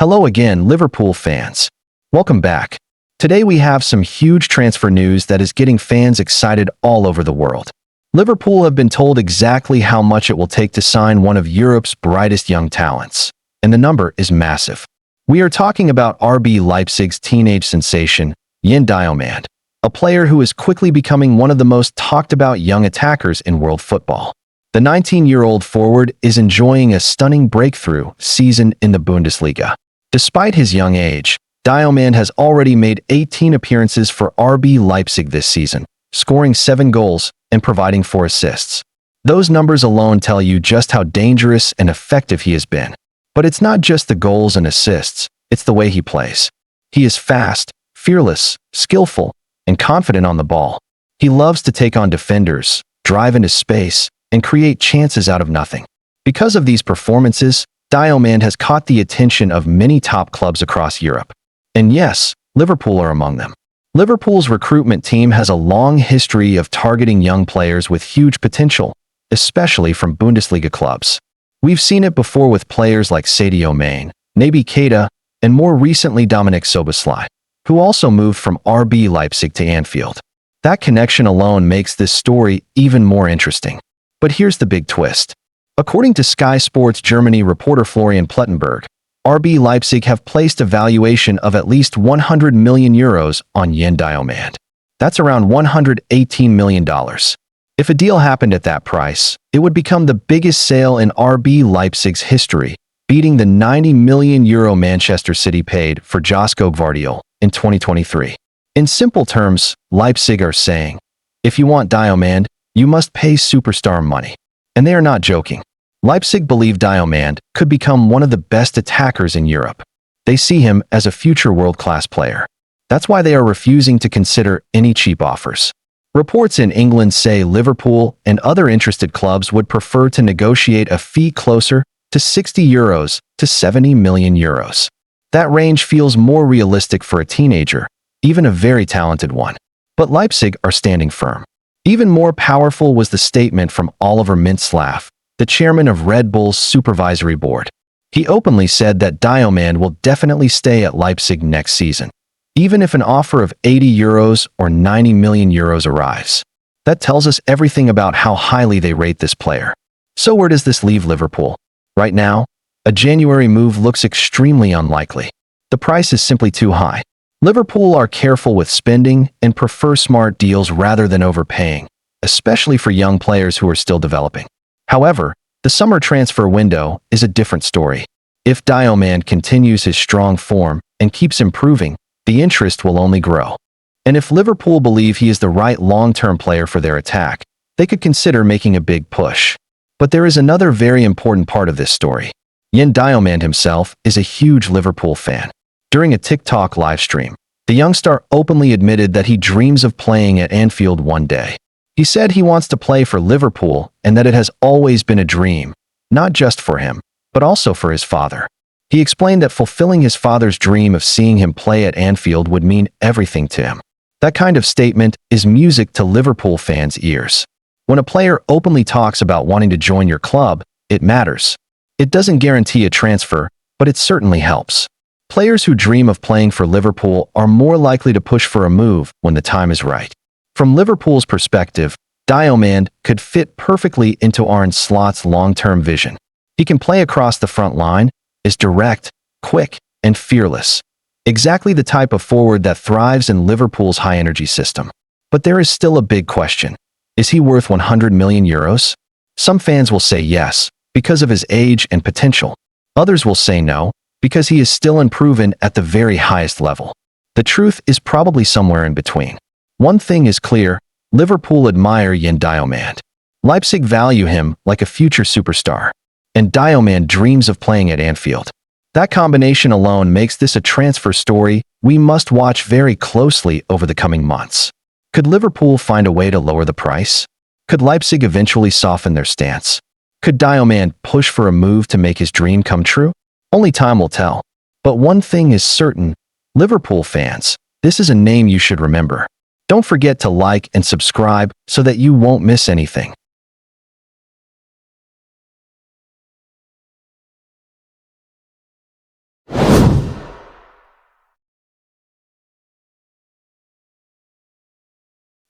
Hello again, Liverpool fans. Welcome back. Today we have some huge transfer news that is getting fans excited all over the world. Liverpool have been told exactly how much it will take to sign one of Europe's brightest young talents, and the number is massive. We are talking about RB Leipzig's teenage sensation, Diomande, a player who is quickly becoming one of the most talked about young attackers in world football. The 19-year-old forward is enjoying a stunning breakthrough season in the Bundesliga. Despite his young age, Diomande has already made 18 appearances for RB Leipzig this season, scoring 7 goals and providing 4 assists. Those numbers alone tell you just how dangerous and effective he has been. But it's not just the goals and assists, it's the way he plays. He is fast, fearless, skillful, and confident on the ball. He loves to take on defenders, drive into space, and create chances out of nothing. Because of these performances, Diomande has caught the attention of many top clubs across Europe. And yes, Liverpool are among them. Liverpool's recruitment team has a long history of targeting young players with huge potential, especially from Bundesliga clubs. We've seen it before with players like Sadio Mane, Naby Keita, and more recently Dominik Szoboszlai, who also moved from RB Leipzig to Anfield. That connection alone makes this story even more interesting. But here's the big twist. According to Sky Sports Germany reporter Florian Plettenberg, RB Leipzig have placed a valuation of at least €100 million on Diomande. That's around $118 million. If a deal happened at that price, it would become the biggest sale in RB Leipzig's history, beating the €90 million Manchester City paid for Josko Gvardiol in 2023. In simple terms, Leipzig are saying, if you want Diomande, you must pay superstar money. And they are not joking. Leipzig believe Diomande could become one of the best attackers in Europe. They see him as a future world-class player. That's why they are refusing to consider any cheap offers. Reports in England say Liverpool and other interested clubs would prefer to negotiate a fee closer to €60 to €70 million. That range feels more realistic for a teenager, even a very talented one. But Leipzig are standing firm. Even more powerful was the statement from Oliver Mintzlaff, the chairman of Red Bull's supervisory board. He openly said that Diomande will definitely stay at Leipzig next season, even if an offer of €80 or €90 million arrives. That tells us everything about how highly they rate this player. So where does this leave Liverpool? Right now, a January move looks extremely unlikely. The price is simply too high. Liverpool are careful with spending and prefer smart deals rather than overpaying, especially for young players who are still developing. However, the summer transfer window is a different story. If Diomande continues his strong form and keeps improving, the interest will only grow. And if Liverpool believe he is the right long-term player for their attack, they could consider making a big push. But there is another very important part of this story. Diomande himself is a huge Liverpool fan. During a TikTok livestream, the young star openly admitted that he dreams of playing at Anfield one day. He said he wants to play for Liverpool and that it has always been a dream, not just for him, but also for his father. He explained that fulfilling his father's dream of seeing him play at Anfield would mean everything to him. That kind of statement is music to Liverpool fans' ears. When a player openly talks about wanting to join your club, it matters. It doesn't guarantee a transfer, but it certainly helps. Players who dream of playing for Liverpool are more likely to push for a move when the time is right. From Liverpool's perspective, Diomande could fit perfectly into Arne Slot's long-term vision. He can play across the front line, is direct, quick, and fearless. Exactly the type of forward that thrives in Liverpool's high-energy system. But there is still a big question. Is he worth €100 million? Some fans will say yes, because of his age and potential. Others will say no, because he is still unproven at the very highest level. The truth is probably somewhere in between. One thing is clear, Liverpool admire Diomande. Leipzig value him like a future superstar. And Diomande dreams of playing at Anfield. That combination alone makes this a transfer story we must watch very closely over the coming months. Could Liverpool find a way to lower the price? Could Leipzig eventually soften their stance? Could Diomande push for a move to make his dream come true? Only time will tell. But one thing is certain, Liverpool fans, this is a name you should remember. Don't forget to like and subscribe so that you won't miss anything.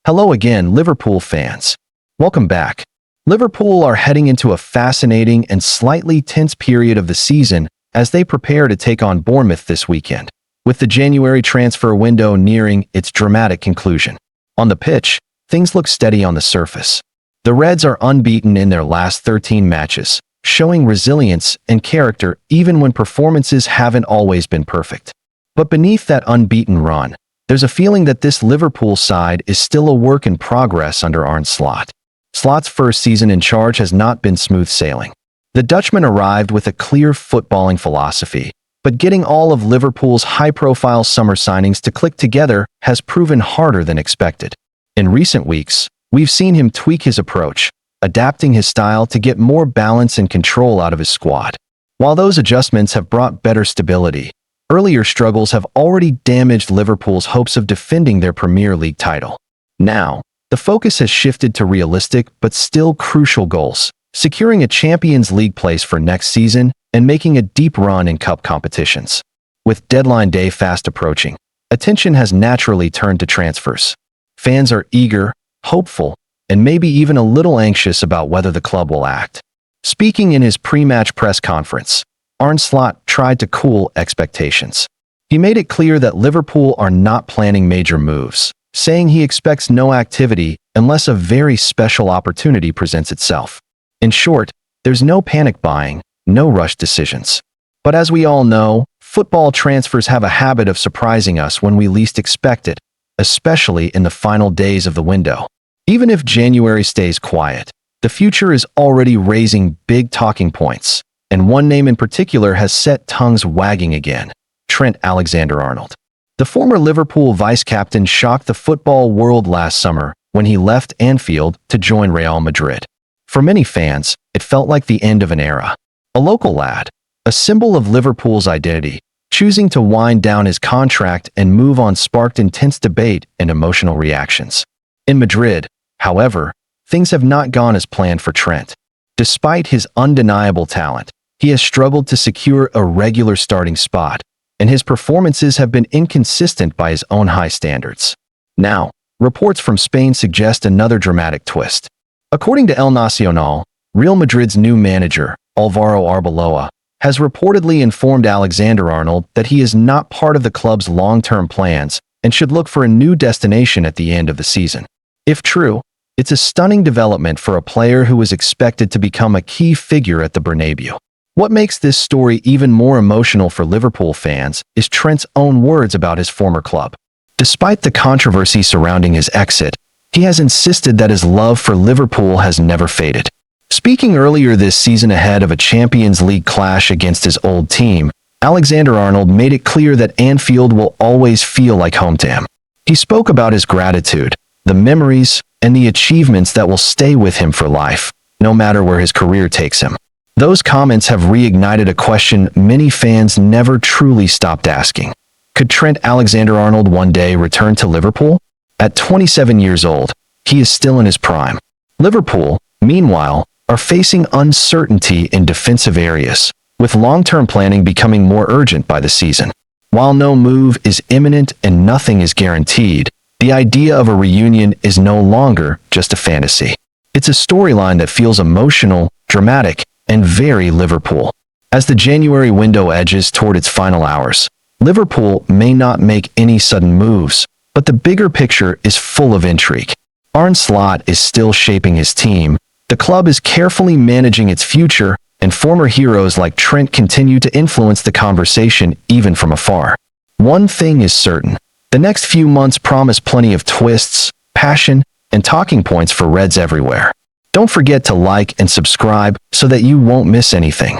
Hello again, Liverpool fans. Welcome back. Liverpool are heading into a fascinating and slightly tense period of the season as they prepare to take on Bournemouth this weekend, with the January transfer window nearing its dramatic conclusion. On the pitch, things look steady on the surface. The Reds are unbeaten in their last 13 matches, showing resilience and character even when performances haven't always been perfect. But beneath that unbeaten run, there's a feeling that this Liverpool side is still a work in progress under Arne Slot. Slot's first season in charge has not been smooth sailing. The Dutchman arrived with a clear footballing philosophy, but getting all of Liverpool's high-profile summer signings to click together has proven harder than expected. In recent weeks, we've seen him tweak his approach, adapting his style to get more balance and control out of his squad. While those adjustments have brought better stability, earlier struggles have already damaged Liverpool's hopes of defending their Premier League title. Now, the focus has shifted to realistic but still crucial goals, securing a Champions League place for next season and making a deep run in cup competitions. With deadline day fast approaching, attention has naturally turned to transfers. Fans are eager, hopeful, and maybe even a little anxious about whether the club will act. Speaking in his pre-match press conference, Arne Slot tried to cool expectations. He made it clear that Liverpool are not planning major moves, saying he expects no activity unless a very special opportunity presents itself. In short, there's no panic buying, no rush decisions. But as we all know, football transfers have a habit of surprising us when we least expect it, especially in the final days of the window. Even if January stays quiet, the future is already raising big talking points, and one name in particular has set tongues wagging again: Trent Alexander-Arnold. The former Liverpool vice-captain shocked the football world last summer when he left Anfield to join Real Madrid. For many fans, it felt like the end of an era. A local lad, a symbol of Liverpool's identity, choosing to wind down his contract and move on sparked intense debate and emotional reactions. In Madrid, however, things have not gone as planned for Trent. Despite his undeniable talent, he has struggled to secure a regular starting spot, and his performances have been inconsistent by his own high standards. Now, reports from Spain suggest another dramatic twist. According to El Nacional, Real Madrid's new manager, Alvaro Arbeloa, has reportedly informed Alexander-Arnold that he is not part of the club's long-term plans and should look for a new destination at the end of the season. If true, it's a stunning development for a player who is expected to become a key figure at the Bernabeu. What makes this story even more emotional for Liverpool fans is Trent's own words about his former club. Despite the controversy surrounding his exit, he has insisted that his love for Liverpool has never faded. Speaking earlier this season ahead of a Champions League clash against his old team, Alexander-Arnold made it clear that Anfield will always feel like home to him. He spoke about his gratitude, the memories, and the achievements that will stay with him for life, no matter where his career takes him. Those comments have reignited a question many fans never truly stopped asking. Could Trent Alexander-Arnold one day return to Liverpool? At 27 years old, he is still in his prime. Liverpool, meanwhile, are facing uncertainty in defensive areas, with long-term planning becoming more urgent by the season. While no move is imminent and nothing is guaranteed, the idea of a reunion is no longer just a fantasy. It's a storyline that feels emotional, dramatic, and very Liverpool. As the January window edges toward its final hours, Liverpool may not make any sudden moves, but the bigger picture is full of intrigue. Arne Slot is still shaping his team, the club is carefully managing its future, and former heroes like Trent continue to influence the conversation even from afar. One thing is certain: the next few months promise plenty of twists, passion, and talking points for Reds everywhere. Don't forget to like and subscribe so that you won't miss anything.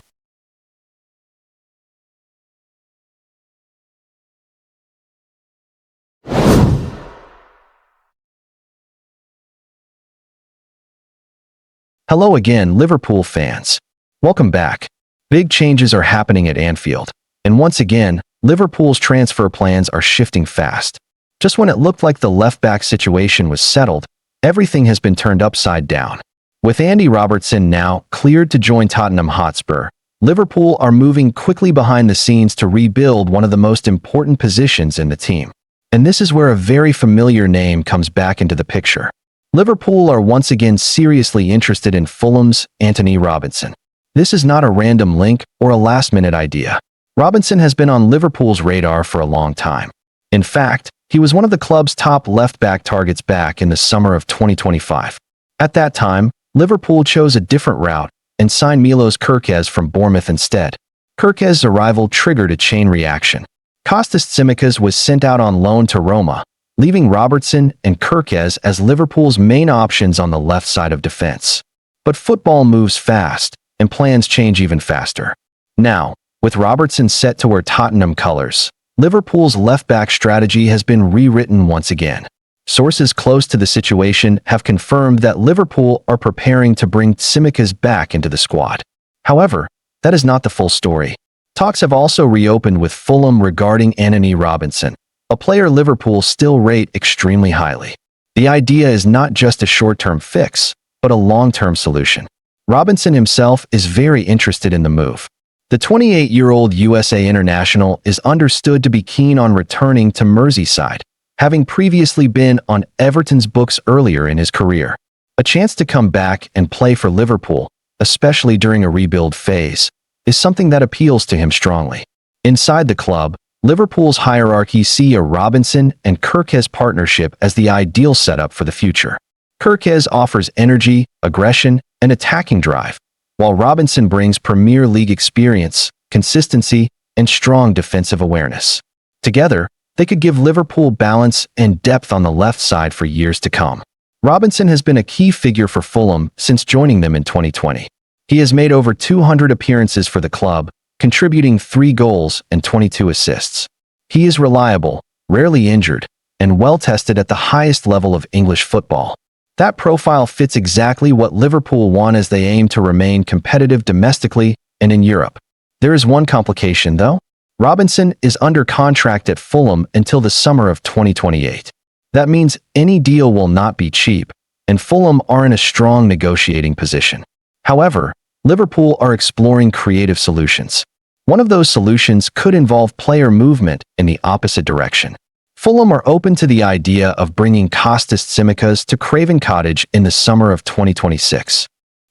Hello again, Liverpool fans. Welcome back. Big changes are happening at Anfield, and once again, Liverpool's transfer plans are shifting fast. Just when it looked like the left-back situation was settled, everything has been turned upside down. With Andy Robertson now cleared to join Tottenham Hotspur, Liverpool are moving quickly behind the scenes to rebuild one of the most important positions in the team. And this is where a very familiar name comes back into the picture. Liverpool are once again seriously interested in Fulham's Anthony Robinson. This is not a random link or a last-minute idea. Robinson has been on Liverpool's radar for a long time. In fact, he was one of the club's top left-back targets back in the summer of 2025. At that time, Liverpool chose a different route and signed Milos Kerkez from Bournemouth instead. Kerkez's arrival triggered a chain reaction. Kostas Tsimikas was sent out on loan to Roma, leaving Robertson and Kerkez as Liverpool's main options on the left side of defense. But football moves fast, and plans change even faster. Now, with Robertson set to wear Tottenham colours, Liverpool's left-back strategy has been rewritten once again. Sources close to the situation have confirmed that Liverpool are preparing to bring Tsimikas back into the squad. However, that is not the full story. Talks have also reopened with Fulham regarding Anthony Robinson, a player Liverpool still rate extremely highly. The idea is not just a short-term fix, but a long-term solution. Robinson himself is very interested in the move. The 28-year-old USA international is understood to be keen on returning to Merseyside, having previously been on Everton's books earlier in his career. A chance to come back and play for Liverpool, especially during a rebuild phase, is something that appeals to him strongly. Inside the club, Liverpool's hierarchy see a Robinson and Kerkez partnership as the ideal setup for the future. Kerkez offers energy, aggression, and attacking drive, while Robinson brings Premier League experience, consistency, and strong defensive awareness. Together, they could give Liverpool balance and depth on the left side for years to come. Robinson has been a key figure for Fulham since joining them in 2020. He has made over 200 appearances for the club, contributing 3 goals and 22 assists. He is reliable, rarely injured, and well-tested at the highest level of English football. That profile fits exactly what Liverpool want as they aim to remain competitive domestically and in Europe. There is one complication, though. Robinson is under contract at Fulham until the summer of 2028. That means any deal will not be cheap, and Fulham are in a strong negotiating position. However, Liverpool are exploring creative solutions. One of those solutions could involve player movement in the opposite direction. Fulham are open to the idea of bringing Kostas Tsimikas to Craven Cottage in the summer of 2026.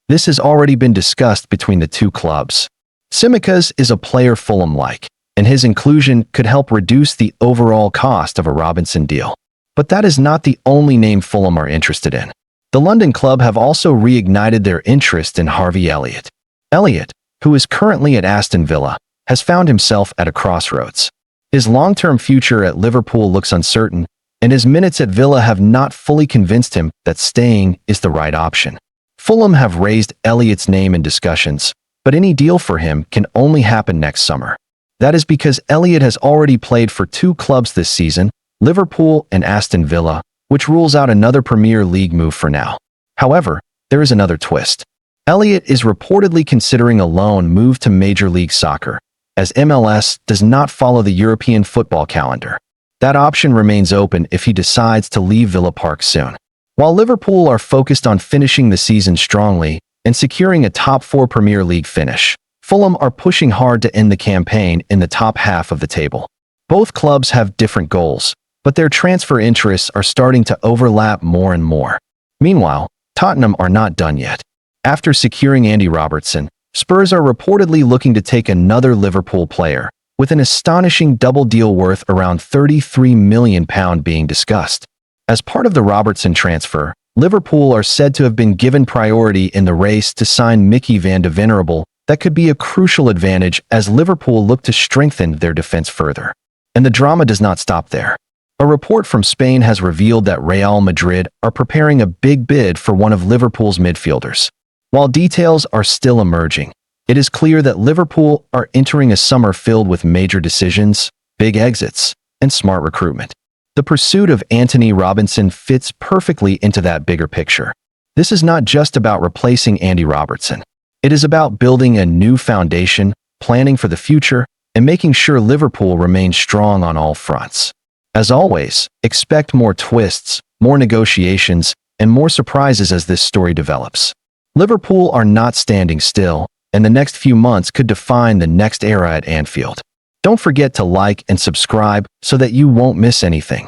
This has already been discussed between the two clubs. Tsimikas is a player Fulham like, and his inclusion could help reduce the overall cost of a Robinson deal. But that is not the only name Fulham are interested in. The London club have also reignited their interest in Harvey Elliott. Elliott, who is currently at Aston Villa, has found himself at a crossroads. His long-term future at Liverpool looks uncertain, and his minutes at Villa have not fully convinced him that staying is the right option. Fulham have raised Elliott's name in discussions, but any deal for him can only happen next summer. That is because Elliott has already played for 2 clubs this season, Liverpool and Aston Villa, which rules out another Premier League move for now. However, there is another twist. Elliott is reportedly considering a loan move to Major League Soccer, as MLS does not follow the European football calendar. That option remains open if he decides to leave Villa Park soon. While Liverpool are focused on finishing the season strongly and securing a top 4 Premier League finish, Fulham are pushing hard to end the campaign in the top half of the table. Both clubs have different goals, but their transfer interests are starting to overlap more and more. Meanwhile, Tottenham are not done yet. After securing Andy Robertson, Spurs are reportedly looking to take another Liverpool player, with an astonishing double deal worth around £33 million being discussed. As part of the Robertson transfer, Liverpool are said to have been given priority in the race to sign Mickey van de Venerable. That could be a crucial advantage as Liverpool look to strengthen their defense further. And the drama does not stop there. A report from Spain has revealed that Real Madrid are preparing a big bid for one of Liverpool's midfielders. While details are still emerging, it is clear that Liverpool are entering a summer filled with major decisions, big exits, and smart recruitment. The pursuit of Anthony Robinson fits perfectly into that bigger picture. This is not just about replacing Andy Robertson. It is about building a new foundation, planning for the future, and making sure Liverpool remains strong on all fronts. As always, expect more twists, more negotiations, and more surprises as this story develops. Liverpool are not standing still, and the next few months could define the next era at Anfield. Don't forget to like and subscribe so that you won't miss anything.